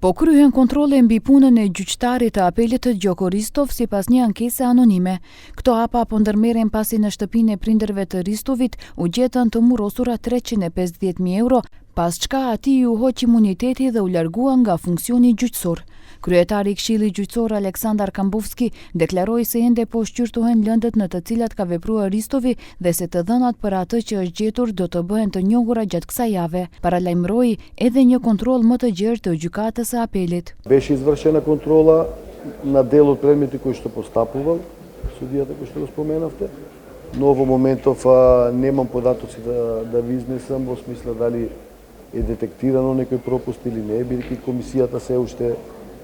Покрyen kontrolle mbi punën e gjyqtarit të apelit të Gjoko Ristov sipas një ankese anonime. Këto hapa po ndërmerren pasi në shtëpinë e prindërve të Ristovit u gjetën të murosura 350.000 euro, pas çka atij u hoq imuniteti dhe u largua nga funksioni gjyqësor. Kryetari i Këshillit Gjyqësor Aleksandar Kambovski deklaroi se ende po shqyrtohen lëndët në të cilat ka vepruar Ristovi dhe se të dhënat për atë që është gjetur do të bëhen të njohura gjatë kësaj jave. Paralajmëroi edhe një kontroll më të gjerë të gjykatës së apelit. Беше извршена контрола на дел од предмети кои што постапувал судијата кој што го споменавте, но во моментов немам податоци да ви изнесам во смисла дали е детектирано некој пропуст или не, бидејќи комисијата се уште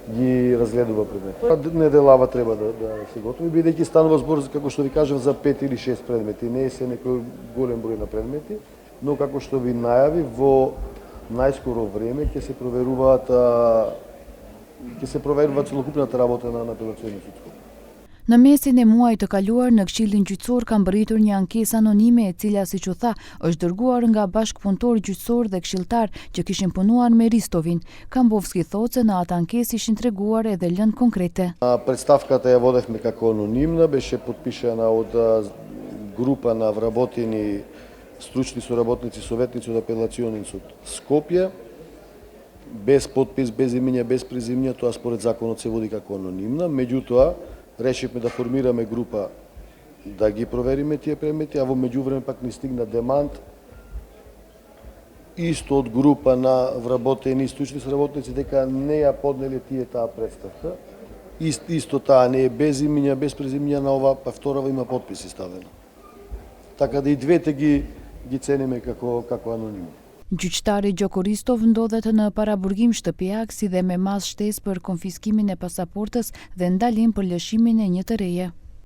ги разгледува предмети. Неделава треба да се готови, бидејќи станува збор, како што ви кажав, за 5 или 6 предмети. Не е се некој голем број на предмети, но како што ви најави, во најскоро време ќе се проверува целокупната работа на апелационот судско. Në mesin e muajit të kaluar në Këshillin Gjyqësor ka mbërritur një ankesë anonime e cila, siç u tha, është dërguar nga bashkëpunëtor gjyqësor dhe këshilltar që kishin punuar me Ristovin. Kambovski thotë se në atë ankesë ishin treguar edhe lëndë konkrete. Представката ја водевме како анонимна, беше подпишана од група на вработени стручни соработници, советници од апелационен суд Скопје, без подпис, без имиња, без презимиња, тоа според законот се води како анонимна, меѓутоа решивме да формираме група да ги провериме тие предмети, а во меѓувреме пак ни стигна демант исто од група на вработени стручни соработници дека не ја поднеле тие таа представка. Исто таа не е без имиња, без презимиња, на ова па вторава има подписи ставено. Така да и двете ги цениме како анонимни. Gjyqtari Gjoko Ristov ndodhet në paraburgim shtëpiak si dhe me mas shtesë për konfiskimin e pasaportës dhe ndalim për lëshimin e një të reje.